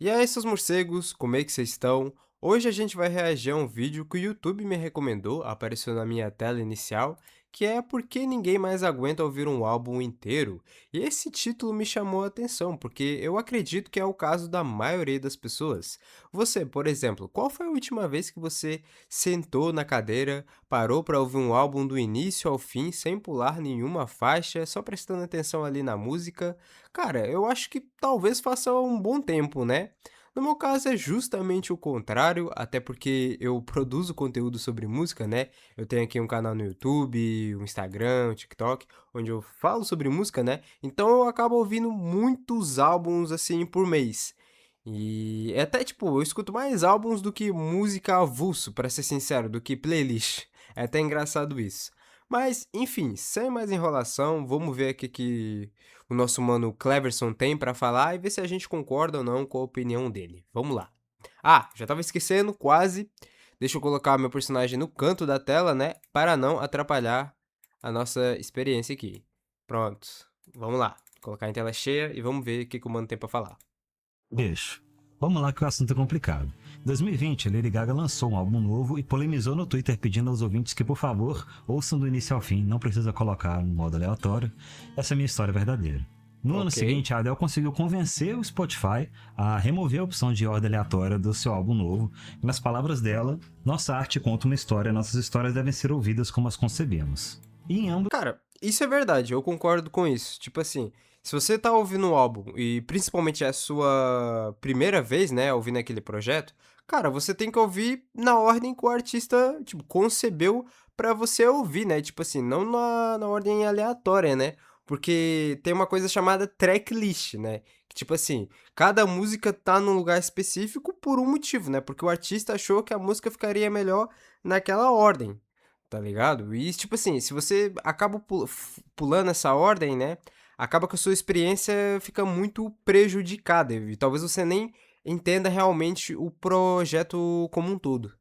E aí, seus morcegos, como é que vocês estão? Hoje a gente vai reagir a um vídeo que o YouTube me recomendou, apareceu na minha tela inicial, que é Por que ninguém mais aguenta ouvir um álbum inteiro? E esse título me chamou a atenção, porque eu acredito que é o caso da maioria das pessoas. Você, por exemplo, qual foi a última vez que você sentou na cadeira, parou para ouvir um álbum do início ao fim, sem pular nenhuma faixa, só prestando atenção ali na música? Cara, eu acho que talvez faça um bom tempo, né? No meu caso é justamente o contrário, até porque eu produzo conteúdo sobre música, né? Eu tenho aqui um canal no YouTube, um Instagram, um TikTok, onde eu falo sobre música, né? Então eu acabo ouvindo muitos álbuns assim por mês. E é até tipo, eu escuto mais álbuns do que música avulso, pra ser sincero, do que playlist. É até engraçado isso. Mas, enfim, sem mais enrolação, vamos ver aqui que o nosso mano Cleverson tem pra falar e ver se a gente concorda ou não com a opinião dele. Vamos lá. Ah, já tava esquecendo, quase. Deixa eu colocar meu personagem no canto da tela, né? Para não atrapalhar a nossa experiência aqui. Pronto. Vamos lá. Colocar em tela cheia e vamos ver o que o mano tem pra falar. Bicho, vamos lá que o assunto é complicado. Em 2020, a Lady Gaga lançou um álbum novo e polemizou no Twitter pedindo aos ouvintes que, por favor, ouçam do início ao fim, não precisa colocar no modo aleatório. Essa é a minha história verdadeira. No ano Ok. seguinte, a Adele conseguiu convencer o Spotify a remover a opção de ordem aleatória do seu álbum novo. E, nas palavras dela, nossa arte conta uma história, nossas histórias devem ser ouvidas como as concebemos. E em ambos Cara, isso é verdade, eu concordo com isso. Tipo assim, se você tá ouvindo um álbum e principalmente é a sua primeira vez, né, ouvindo aquele projeto, cara, você tem que ouvir na ordem que o artista, tipo, concebeu pra você ouvir, né? Tipo assim, não na ordem aleatória, né? Porque tem uma coisa chamada tracklist, né? Que tipo assim, cada música tá num lugar específico por um motivo, né? Porque o artista achou que a música ficaria melhor naquela ordem. Tá ligado? E, tipo assim, se você acaba pulando essa ordem, né? Acaba que a sua experiência fica muito prejudicada. E talvez você nem entenda realmente o projeto como um todo.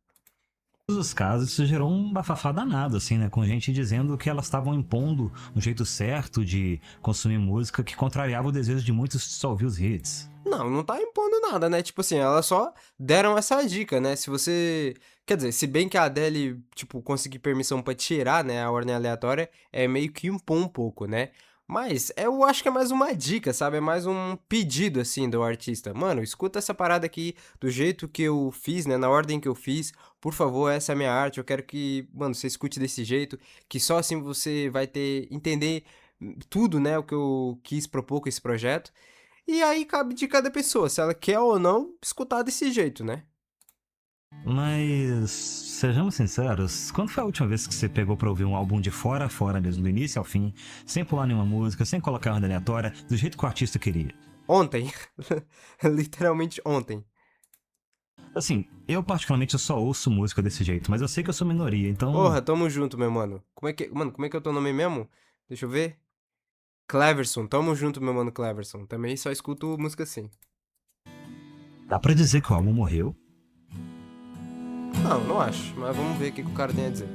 os casos, isso gerou um bafafá danado, assim, né? Com gente dizendo que elas estavam impondo um jeito certo de consumir música que contrariava o desejo de muitos de só ouvir os hits. Não, não tá impondo nada, né? Tipo assim, elas só deram essa dica, né? Se você. Quer dizer, se bem que a Adele, tipo, conseguir permissão pra tirar, né, a ordem aleatória, é meio que impor um pouco, né? Mas eu acho que é mais uma dica, sabe? É mais um pedido, assim, do artista. Mano, escuta essa parada aqui do jeito que eu fiz, né? Na ordem que eu fiz. Por favor, essa é a minha arte. Eu quero que, mano, você escute desse jeito. Que só assim você vai ter. Entender tudo, né? O que eu quis propor com esse projeto. E aí cabe de cada pessoa, se ela quer ou não escutar desse jeito, né? Mas, sejamos sinceros, quando foi a última vez que você pegou pra ouvir um álbum de fora a fora mesmo, do início ao fim, sem pular nenhuma música, sem colocar ordem aleatória, do jeito que o artista queria? Ontem. Literalmente ontem. Assim, eu particularmente eu só ouço música desse jeito, mas eu sei que eu sou minoria, então Porra, tamo junto, meu mano. Como é que é o teu nome mesmo? Deixa eu ver. Cleverson, tamo junto, meu mano Cleverson. Também só escuto música assim. dá pra dizer que o álbum morreu. Não, não acho, mas vamos ver o que o cara tem a dizer.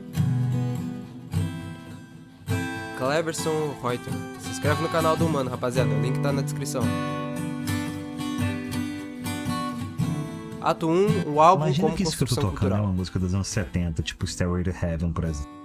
Cleverson Reuter. Se inscreve no canal do mano, rapaziada. O link tá na descrição. Ato 1, o álbum Imagina como que isso que eu tô construção tocando é uma cultural. música dos anos 70, tipo Stairway to Heaven, por exemplo.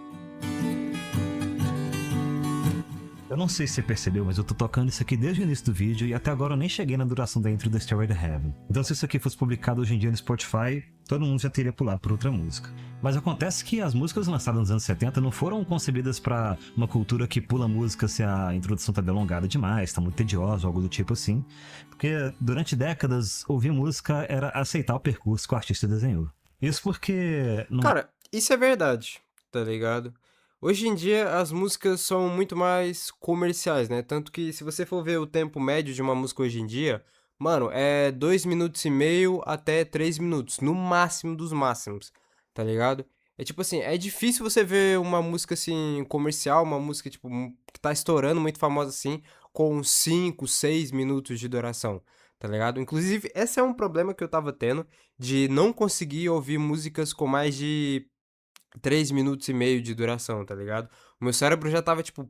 Eu não sei se você percebeu, mas eu tô tocando isso aqui desde o início do vídeo e até agora eu nem cheguei na duração da intro do Stairway to Heaven. Então se isso aqui fosse publicado hoje em dia no Spotify, todo mundo já teria pulado por outra música. Mas acontece que as músicas lançadas nos anos 70 não foram concebidas para uma cultura que pula música se a introdução tá delongada demais, tá muito tediosa ou algo do tipo assim. Porque durante décadas, ouvir música era aceitar o percurso que o artista desenhou. Isso porque Cara, isso é verdade, tá ligado? Hoje em dia as músicas são muito mais comerciais, né? Tanto que se você for ver o tempo médio de uma música hoje em dia, mano, é 2 minutos e meio até 3 minutos, no máximo dos máximos, tá ligado? É tipo assim, é difícil você ver uma música assim, comercial, uma música tipo, que tá estourando, muito famosa assim, com 5, 6 minutos de duração, tá ligado? Inclusive, esse é um problema que eu tava tendo de não conseguir ouvir músicas com mais de 3 minutos e meio de duração, tá ligado? O meu cérebro já tava, tipo,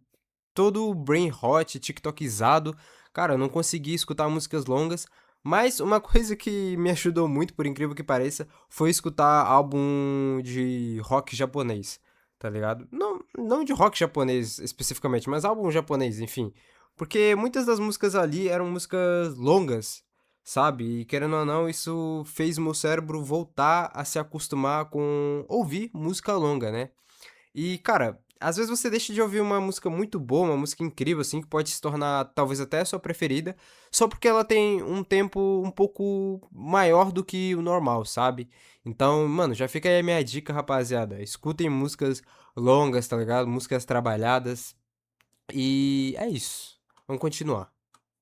todo brain hot, tiktokizado. Cara, eu não conseguia escutar músicas longas, Mas uma coisa que me ajudou muito, por incrível que pareça, foi escutar álbum de rock japonês, tá ligado? Não de rock japonês especificamente, mas álbum japonês, enfim. Porque muitas das músicas ali eram músicas longas, sabe? E querendo ou não, isso fez o meu cérebro voltar a se acostumar com ouvir música longa, né? E, cara, às vezes você deixa de ouvir uma música muito boa, uma música incrível, assim, que pode se tornar talvez até a sua preferida, só porque ela tem um tempo um pouco maior do que o normal, sabe? Então, mano, já fica aí a minha dica, rapaziada. Escutem músicas longas, tá ligado? Músicas trabalhadas. E é isso. Vamos continuar.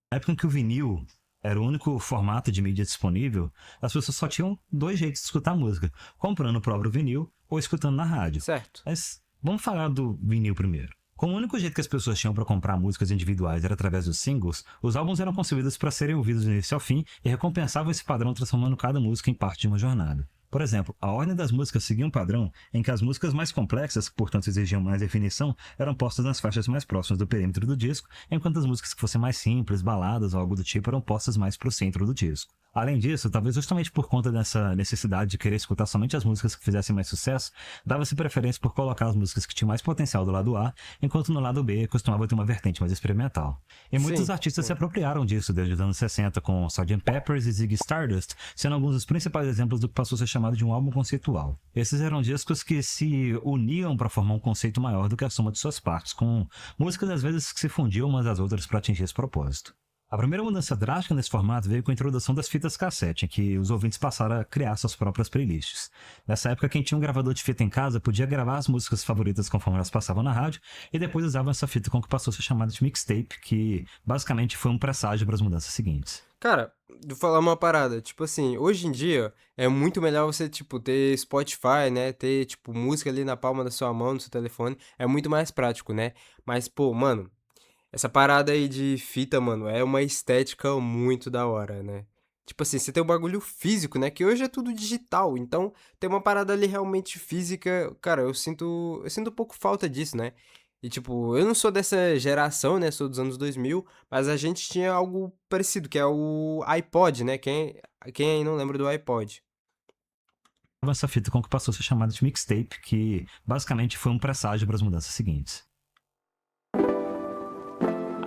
Na época em que o vinil era o único formato de mídia disponível, as pessoas só tinham dois jeitos de escutar música: comprando o próprio vinil ou escutando na rádio. Certo? Mas vamos falar do vinil primeiro. Como o único jeito que as pessoas tinham para comprar músicas individuais era através dos singles, os álbuns eram concebidos para serem ouvidos do início ao fim e recompensavam esse padrão transformando cada música em parte de uma jornada. Por exemplo, a ordem das músicas seguia um padrão em que as músicas mais complexas, que portanto exigiam mais definição, eram postas nas faixas mais próximas do perímetro do disco, enquanto as músicas que fossem mais simples, baladas ou algo do tipo eram postas mais para o centro do disco. Além disso, talvez justamente por conta dessa necessidade de querer escutar somente as músicas que fizessem mais sucesso, dava-se preferência por colocar as músicas que tinham mais potencial do lado A, enquanto no lado B costumava ter uma vertente mais experimental. E muitos Sim, artistas se sim. apropriaram disso desde os anos 60, com Sgt. Peppers e Ziggy Stardust sendo alguns dos principais exemplos do que passou a ser chamado de um álbum conceitual. Esses eram discos que se uniam para formar um conceito maior do que a soma de suas partes, com músicas às vezes que se fundiam umas às outras para atingir esse propósito. A primeira mudança drástica nesse formato veio com a introdução das fitas cassete, em que os ouvintes passaram a criar suas próprias playlists. Nessa época, quem tinha um gravador de fita em casa podia gravar as músicas favoritas conforme elas passavam na rádio, e depois usava essa fita com o que passou a ser chamada de mixtape, que basicamente foi um presságio para as mudanças seguintes. Cara, vou falar uma parada, tipo assim, hoje em dia é muito melhor você, tipo, ter Spotify, né, ter, tipo, música ali na palma da sua mão, no seu telefone, é muito mais prático, né? Mas, pô, mano, essa parada aí de fita, mano, é uma estética muito da hora, né? Tipo assim, você tem o bagulho físico, né? Que hoje é tudo digital. Então, tem uma parada ali realmente física. Cara, eu sinto um pouco falta disso, né? E tipo, eu não sou dessa geração, né? Sou dos anos 2000, mas a gente tinha algo parecido, que é o iPod, né? Quem aí não lembra do iPod? Essa fita com o que passou a ser chamada de mixtape, que basicamente foi um presságio para as mudanças seguintes.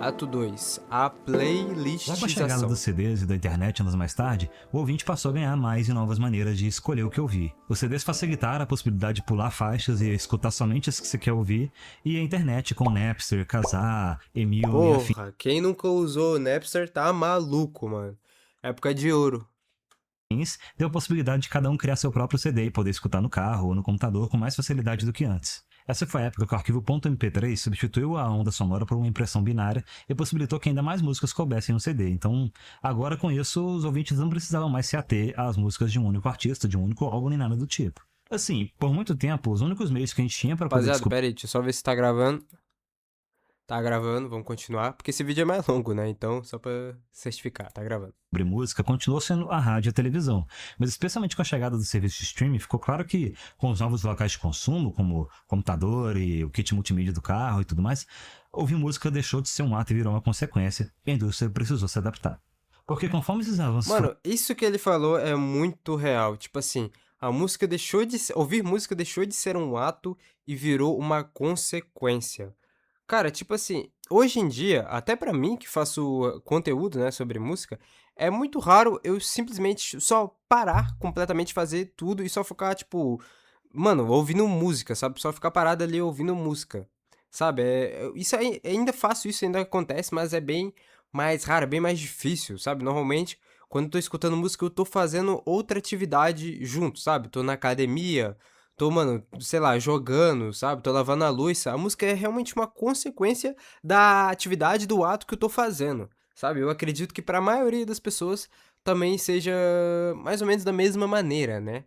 Ato 2, a Já com a chegada dos playlistização. CDs e da internet anos mais tarde, o ouvinte passou a ganhar mais e novas maneiras de escolher o que ouvir. Os CDs facilitaram a possibilidade de pular faixas e escutar somente as que você quer ouvir, e a internet com Napster, Kazaa, Emule e afins Porra, quem nunca usou o Napster tá maluco, mano. Época de ouro. deu a possibilidade de cada um criar seu próprio CD e poder escutar no carro ou no computador com mais facilidade do que antes. Essa foi a época que o arquivo .mp3 substituiu a onda sonora por uma impressão binária e possibilitou que ainda mais músicas coubessem no CD. Então, agora com isso, os ouvintes não precisavam mais se ater às músicas de um único artista, de um único álbum nem nada do tipo. Assim, por muito tempo, os únicos meios que a gente tinha para poder Rapaziada, descobrir pera aí, deixa eu só ver se tá gravando. Tá gravando, vamos continuar, porque esse vídeo é mais longo, né? Então, só pra certificar, tá gravando. música continuou sendo a rádio e a televisão, mas especialmente com a chegada do serviço de streaming, ficou claro que com os novos locais de consumo, como o computador e o kit multimídia do carro e tudo mais, ouvir música deixou de ser um ato e virou uma consequência, e a indústria precisou se adaptar. Porque conforme esses avanços foram Mano, isso que ele falou é muito real. Tipo assim, a música deixou de ser, ouvir música deixou de ser um ato e virou uma consequência. Cara, tipo assim, hoje em dia, até pra mim que faço conteúdo, né, sobre música, é muito raro eu simplesmente só parar completamente de fazer tudo e só ficar, tipo, mano, ouvindo música, sabe? Só ficar parado ali ouvindo música, sabe? Isso aí, ainda faço isso, ainda acontece, mas é bem mais raro, é bem mais difícil, sabe? Normalmente, quando eu tô escutando música, eu tô fazendo outra atividade junto, sabe? Tô na academia, tô, mano, sei lá, jogando, sabe? Tô lavando a louça. A música é realmente uma consequência da atividade, do ato que eu tô fazendo, sabe? Eu acredito que pra maioria das pessoas também seja mais ou menos da mesma maneira, né?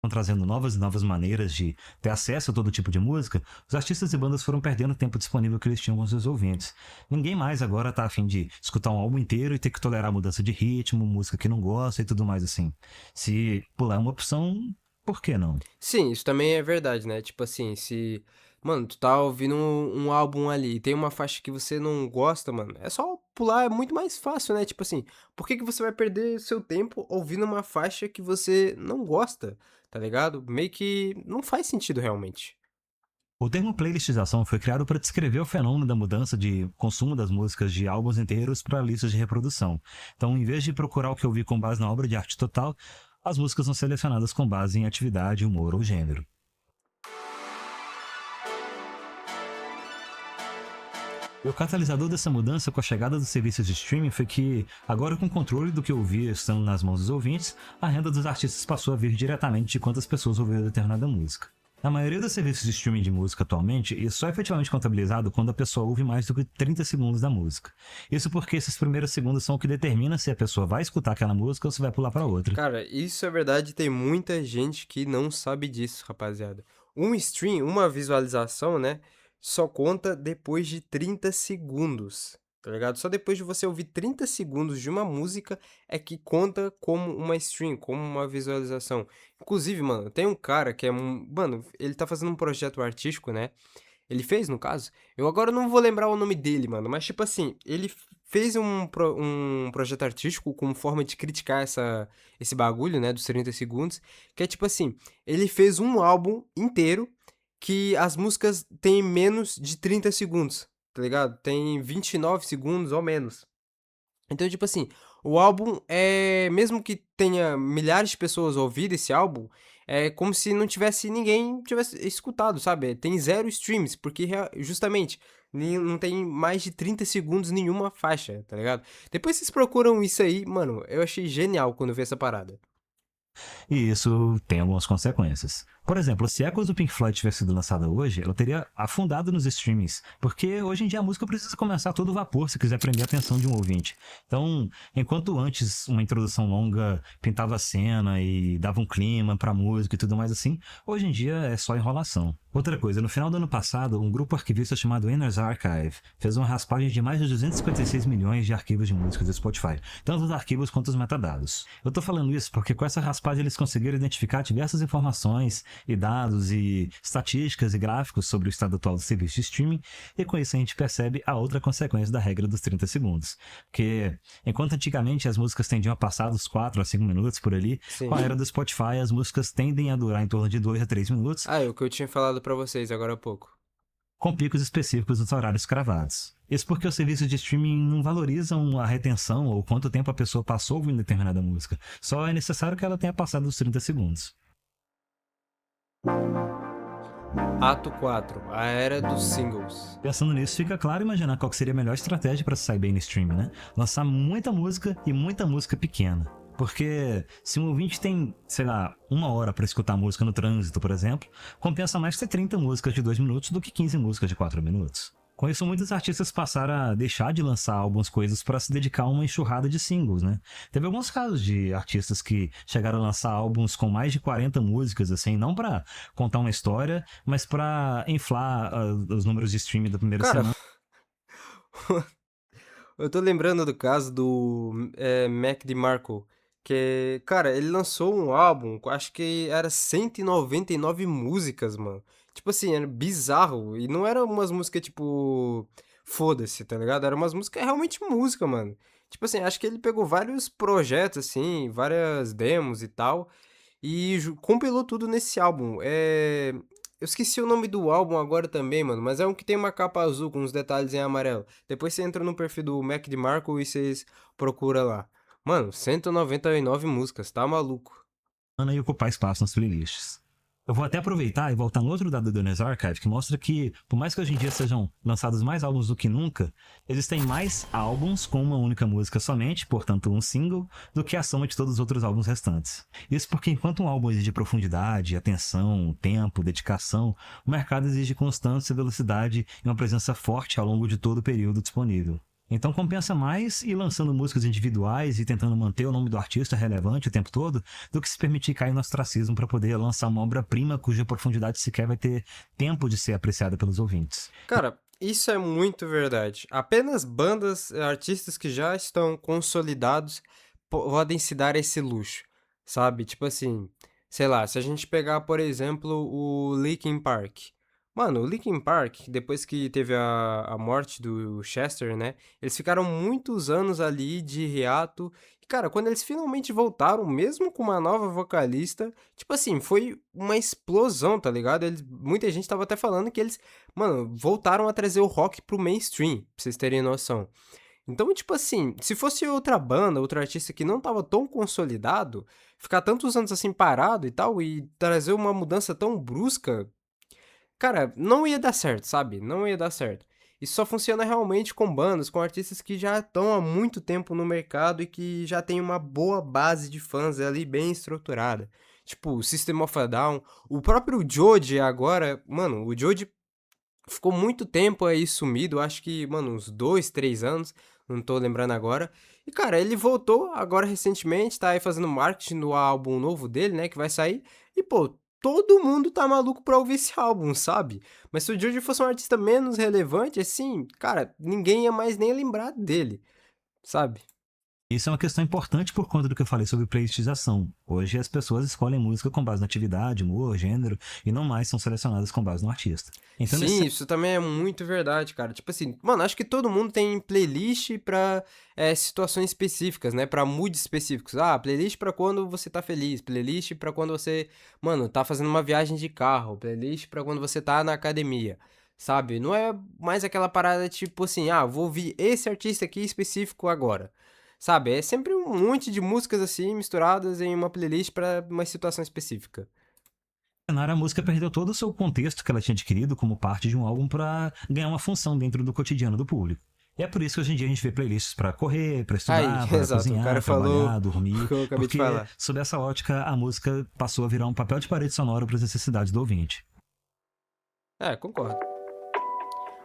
trazendo novas e novas maneiras de ter acesso a todo tipo de música, os artistas e bandas foram perdendo o tempo disponível que eles tinham com seus ouvintes. Ninguém mais agora tá afim de escutar um álbum inteiro e ter que tolerar mudança de ritmo, música que não gosta e tudo mais assim. Se pular uma opção, Por que não? Sim, isso também é verdade, né, tipo assim, se mano, tu tá ouvindo um álbum ali e tem uma faixa que você não gosta, mano, é só pular, é muito mais fácil, né, tipo assim, por que que você vai perder seu tempo ouvindo uma faixa que você não gosta, tá ligado? Meio que não faz sentido realmente. O termo playlistização foi criado para descrever o fenômeno da mudança de consumo das músicas de álbuns inteiros para listas de reprodução. Então, em vez de procurar o que eu vi com base na obra de arte total, as músicas são selecionadas com base em atividade, humor ou gênero. E o catalisador dessa mudança com a chegada dos serviços de streaming foi que, agora com o controle do que ouvia estando nas mãos dos ouvintes, a renda dos artistas passou a vir diretamente de quantas pessoas ouviram determinada música. Na maioria dos serviços de streaming de música atualmente, isso só é efetivamente contabilizado quando a pessoa ouve mais do que 30 segundos da música. Isso porque esses primeiros segundos são o que determina se a pessoa vai escutar aquela música ou se vai pular para outra. Cara, isso é verdade, tem muita gente que não sabe disso, rapaziada. Um stream, uma visualização, né, só conta depois de 30 segundos, tá ligado? Só depois de você ouvir 30 segundos de uma música é que conta como uma stream, como uma visualização. Inclusive, mano, tem um cara que é um. Mano, ele tá fazendo um projeto artístico, né? Ele fez, no caso? Eu agora não vou lembrar o nome dele, mano, mas tipo assim, ele fez um projeto artístico como forma de criticar esse bagulho, né, dos 30 segundos, que é tipo assim, ele fez um álbum inteiro que as músicas têm menos de 30 segundos, tá ligado? Tem 29 segundos ou menos. Então, tipo assim, o álbum é mesmo que tenha milhares de pessoas ouvido esse álbum, é como se não tivesse ninguém tivesse escutado, sabe? Tem zero streams, porque justamente não tem mais de 30 segundos nenhuma faixa, tá ligado? Depois vocês procuram isso aí, mano, eu achei genial quando eu vi essa parada. E isso tem algumas consequências. Por exemplo, se Echoes do Pink Floyd tivesse sido lançada hoje, ela teria afundado nos streamings, porque hoje em dia a música precisa começar a todo vapor se quiser prender a atenção de um ouvinte. Então, enquanto antes uma introdução longa pintava a cena e dava um clima pra música e tudo mais assim, hoje em dia é só enrolação. Outra coisa, no final do ano passado, um grupo arquivista chamado Inner's Archive fez uma raspagem de mais de 256 milhões de arquivos de músicas do Spotify, tanto os arquivos quanto os metadados. Eu tô falando isso porque com essa raspagem eles conseguiram identificar diversas informações e dados e estatísticas e gráficos sobre o estado atual do serviço de streaming, e com isso a gente percebe a outra consequência da regra dos 30 segundos. Porque enquanto antigamente as músicas tendiam a passar dos 4 a 5 minutos por ali, com Sim. a era do Spotify as músicas tendem a durar em torno de 2 a 3 minutos, Ah, é o que eu tinha falado pra vocês agora há pouco. com picos específicos nos horários cravados. Isso porque os serviços de streaming não valorizam a retenção ou quanto tempo a pessoa passou ouvindo determinada música. Só é necessário que ela tenha passado os 30 segundos. Ato 4, a era dos singles. Pensando nisso, fica claro imaginar qual que seria a melhor estratégia para se sair bem no streaming, né? Lançar muita música e muita música pequena. Porque se um ouvinte tem, sei lá, 1 hora para escutar música no trânsito, por exemplo, compensa mais ter 30 músicas de 2 minutos do que 15 músicas de 4 minutos. Com isso, muitos artistas passaram a deixar de lançar algumas coisas para se dedicar a uma enxurrada de singles, né? Teve alguns casos de artistas que chegaram a lançar álbuns com mais de 40 músicas, assim, não para contar uma história, mas para inflar os números de streaming da primeira Cara, semana. eu tô lembrando do caso do Mac DeMarco, que, cara, ele lançou um álbum, acho que era 199 músicas, mano. Tipo assim, era bizarro. E não era umas músicas tipo. Foda-se, tá ligado? Era umas músicas realmente música, mano. Tipo assim, acho que ele pegou vários projetos, assim, várias demos e tal. E compilou tudo nesse álbum. Eu esqueci o nome do álbum agora também, mano, mas é um que tem uma capa azul com uns detalhes em amarelo. Depois você entra no perfil do Mac DeMarco e vocês procuram lá. Mano, 199 músicas, tá maluco? E ocupar espaço nas playlists. Eu vou até aproveitar e voltar no outro dado do Nes Archive, que mostra que, por mais que hoje em dia sejam lançados mais álbuns do que nunca, existem mais álbuns com uma única música somente, portanto um single, do que a soma de todos os outros álbuns restantes. Isso porque enquanto um álbum exige profundidade, atenção, tempo, dedicação, o mercado exige constância, velocidade e uma presença forte ao longo de todo o período disponível. Então compensa mais ir lançando músicas individuais e tentando manter o nome do artista relevante o tempo todo, do que se permitir cair no ostracismo para poder lançar uma obra-prima cuja profundidade sequer vai ter tempo de ser apreciada pelos ouvintes. Cara, isso é muito verdade. Apenas bandas, artistas que já estão consolidados podem se dar esse luxo, sabe? Tipo assim, Sei lá, se a gente pegar, por exemplo, o Linkin Park. Mano, o Linkin Park, depois que teve a morte do Chester, né? Eles ficaram muitos anos ali de hiato. E, cara, quando eles finalmente voltaram, mesmo com uma nova vocalista, tipo assim, foi uma explosão, tá ligado? Muita gente tava até falando que eles, mano, voltaram a trazer o rock pro mainstream, pra vocês terem noção. Então, tipo assim, se fosse outra banda, outro artista que não estava tão consolidado, ficar tantos anos assim parado e tal, e trazer uma mudança tão brusca, cara, não ia dar certo, sabe? Não ia dar certo. Isso só funciona realmente com bandas, com artistas que já estão há muito tempo no mercado e que já tem uma boa base de fãs ali bem estruturada. Tipo, o System of a Down, o próprio Joji agora, mano, o Joji ficou muito tempo aí sumido, acho que, mano, uns 2, 3 anos, não tô lembrando agora. E, cara, ele voltou agora recentemente, tá aí fazendo marketing no álbum novo dele, né, que vai sair. E, pô, todo mundo tá maluco pra ouvir esse álbum, sabe? Mas se o Joji fosse um artista menos relevante, assim, cara, ninguém ia mais nem lembrar dele, sabe? Isso é uma questão importante por conta do que eu falei sobre playlistização. Hoje as pessoas escolhem música com base na atividade, humor, gênero, e não mais são selecionadas com base no artista. Então, Sim, isso também é muito verdade, cara. Tipo assim, mano, acho que todo mundo tem playlist pra situações específicas, né? Pra moods específicos. Ah, playlist pra quando você tá feliz, playlist pra quando você, mano, tá fazendo uma viagem de carro, playlist pra quando você tá na academia, sabe? Não é mais aquela parada tipo assim, ah, vou ouvir esse artista aqui específico agora. Sabe? É sempre um monte de músicas assim misturadas em uma playlist pra uma situação específica. a música perdeu todo o seu contexto que ela tinha adquirido como parte de um álbum para ganhar uma função dentro do cotidiano do público. E é por isso que hoje em dia a gente vê playlists para correr, para Aí, estudar, para exato, o cara cozinhar, trabalhar, falou o dormir, que eu acabei de porque falar. sob essa ótica a música passou a virar um papel de parede sonora para as necessidades do ouvinte. É, concordo.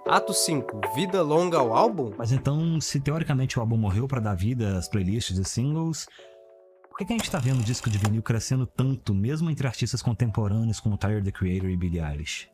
Ato 5, Vida longa ao álbum? Mas então, se teoricamente o álbum morreu para dar vida às playlists e singles, por que a gente tá vendo o disco de vinil crescendo tanto, mesmo entre artistas contemporâneos como Tyler, the Creator e Billie Eilish?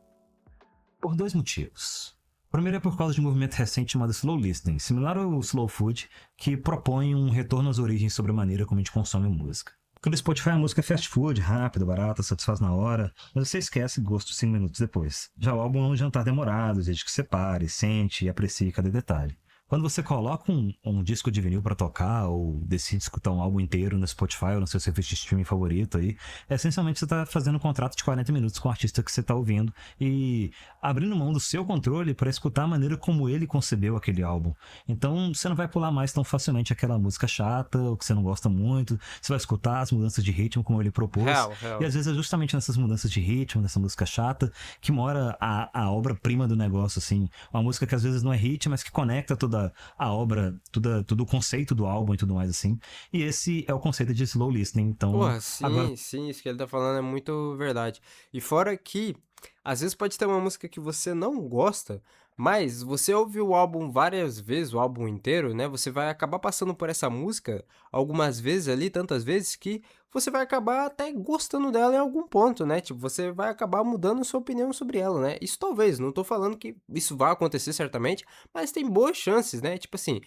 Por dois motivos. O primeiro é por causa de um movimento recente chamado Slow Listening, similar ao Slow Food, que propõe um retorno às origens sobre a maneira como a gente consome música. Porque no Spotify a música é fast food, rápido, barata, satisfaz na hora, mas você esquece gosto 5 minutos depois. Já o álbum é um jantar demorado, desde que você pare, sente e aprecie cada detalhe. Quando você coloca um disco de vinil para tocar ou decide escutar um álbum inteiro no Spotify ou no seu serviço de streaming favorito aí, essencialmente você está fazendo um contrato de 40 minutos com o artista que você está ouvindo e abrindo mão do seu controle para escutar a maneira como ele concebeu aquele álbum. Então você não vai pular mais tão facilmente aquela música chata ou que você não gosta muito, você vai escutar as mudanças de ritmo como ele propôs Real, e real. às vezes é justamente nessas mudanças de ritmo, nessa música chata, que mora a obra-prima do negócio, assim. Uma música que às vezes não é hit, mas que conecta toda a obra, todo o conceito do álbum e tudo mais assim. E esse é o conceito de slow listening. Então, Porra, agora sim, sim, isso que ele tá falando é muito verdade. E fora que, às vezes pode ter uma música que você não gosta, mas você ouve o álbum várias vezes, o álbum inteiro, né? Você vai acabar passando por essa música algumas vezes ali, tantas vezes, que você vai acabar até gostando dela em algum ponto, né? Tipo, você vai acabar mudando sua opinião sobre ela, né? Isso talvez, não tô falando que isso vai acontecer certamente, mas tem boas chances, né? Tipo assim,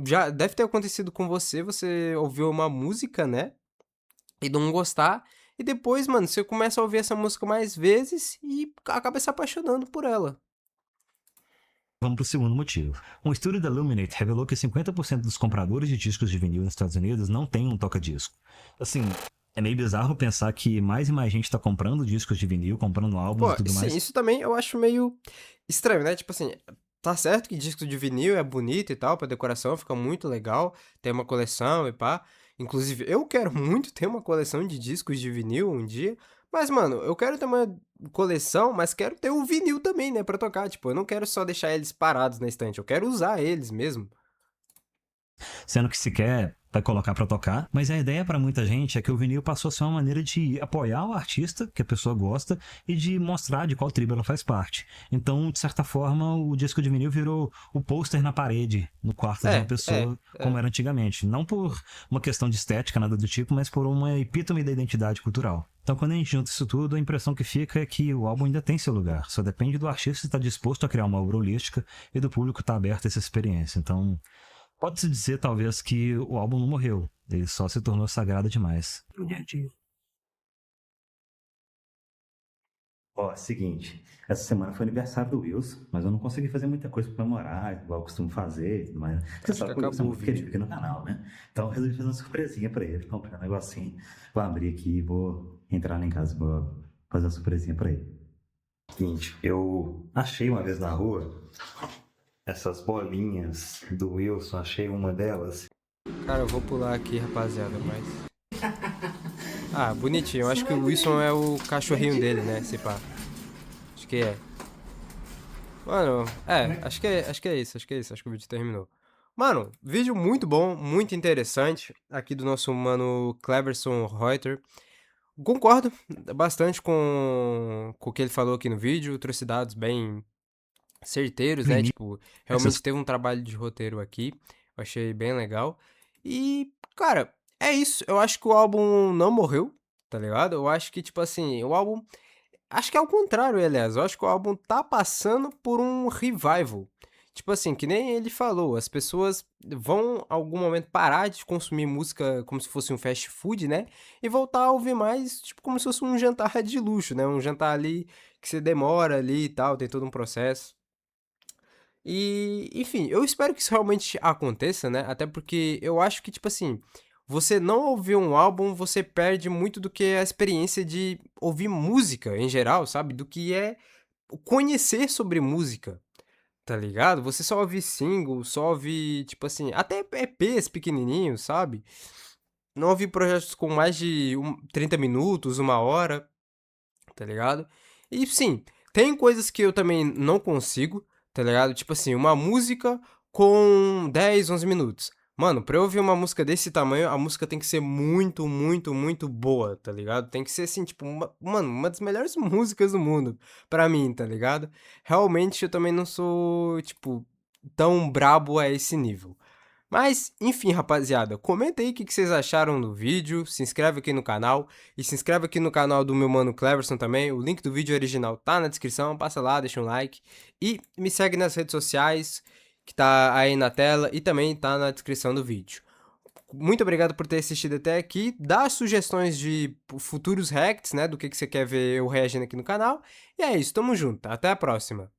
já deve ter acontecido com você, você ouviu uma música, né? E não gostar. E depois, mano, você começa a ouvir essa música mais vezes e acaba se apaixonando por ela. vamos para o segundo motivo. Um estudo da Illuminate revelou que 50% dos compradores de discos de vinil nos Estados Unidos não têm um toca-disco. Assim, é meio bizarro pensar que mais e mais gente está comprando discos de vinil, comprando álbuns Pô, e tudo sim, mais. isso também eu acho meio estranho, né? Tipo assim, tá certo que disco de vinil é bonito e tal, pra decoração, fica muito legal, tem uma coleção e pá. Inclusive, eu quero muito ter uma coleção de discos de vinil um dia. Mas, mano, eu quero ter uma coleção, mas quero ter o vinil também, né, pra tocar. Tipo, eu não quero só deixar eles parados na estante, eu quero usar eles mesmo. Sendo que sequer vai colocar para tocar, mas a ideia para muita gente é que o vinil passou a ser uma maneira de apoiar o artista que a pessoa gosta e de mostrar de qual tribo ela faz parte. Então, de certa forma, o disco de vinil virou o pôster na parede no quarto de uma É, é, pessoa, como é. era antigamente. Não por uma questão de estética, nada do tipo, mas por uma epítome da identidade cultural. Então, quando a gente junta isso tudo, a impressão que fica é que o álbum ainda tem seu lugar. Só depende do artista estar disposto a criar uma obra holística e do público estar aberto a essa experiência. Então, pode-se dizer, talvez, que o álbum não morreu. Ele só se tornou sagrado demais. Ó, seguinte, essa semana foi aniversário do Wilson, mas eu não consegui fazer muita coisa pra comemorar, igual eu costumo fazer, e tudo mais. Você Acho que sabe que o Wilson é acabou o muito querido vídeo. aqui no canal, né? Então eu resolvi fazer uma surpresinha pra ele, comprei um negocinho. Vou abrir aqui e vou entrar lá em casa e vou fazer uma surpresinha pra ele. Seguinte, eu achei uma vez na rua essas bolinhas do Wilson, achei uma delas. Cara, eu vou pular aqui, rapaziada, mas... Ah, bonitinho. Eu Você acho que vai o Wilson é acreditar? o cachorrinho dele, né? Se pá. Acho que é. Mano, acho que é isso, acho que o vídeo terminou. Mano, vídeo muito bom, muito interessante, aqui do nosso mano Cleverson Reuter. Concordo bastante com o que ele falou aqui no vídeo, trouxe dados bem certeiros, No né? início, Tipo, essas realmente teve um trabalho de roteiro aqui, eu achei bem legal. E, cara, é isso, eu acho que o álbum não morreu, tá ligado? Eu acho que, tipo assim, o álbum acho que é o contrário, aliás. Eu acho que o álbum tá passando por um revival. Tipo assim, que nem ele falou, as pessoas vão em algum momento parar de consumir música como se fosse um fast food, né? E voltar a ouvir mais, tipo, como se fosse um jantar de luxo, né? Um jantar ali que você demora ali e tal, tem todo um processo. E, enfim, eu espero que isso realmente aconteça, né? Até porque eu acho que, tipo assim, você não ouvir um álbum, você perde muito do que é a experiência de ouvir música em geral, sabe? Do que é conhecer sobre música, tá ligado? Você só ouvir single, só ouvir, tipo assim, até EPs pequenininhos, sabe? Não ouvir projetos com mais de 30 minutos, uma hora, tá ligado? E sim, tem coisas que eu também não consigo, tá ligado? Tipo assim, uma música com 10, 11 minutos. Mano, pra eu ouvir uma música desse tamanho, a música tem que ser muito, muito, muito boa, tá ligado? Tem que ser assim, tipo, mano, uma das melhores músicas do mundo pra mim, tá ligado? Realmente eu também não sou, tipo, tão brabo a esse nível. Mas, enfim, rapaziada, comenta aí o que vocês acharam do vídeo, se inscreve aqui no canal e se inscreve aqui no canal do meu mano Cleverson também. O link do vídeo original tá na descrição, passa lá, deixa um like e me segue nas redes sociais, que tá aí na tela e também tá na descrição do vídeo. Muito obrigado por ter assistido até aqui, dá sugestões de futuros reacts, né, do que você quer ver eu reagindo aqui no canal. E é isso, tamo junto, até a próxima.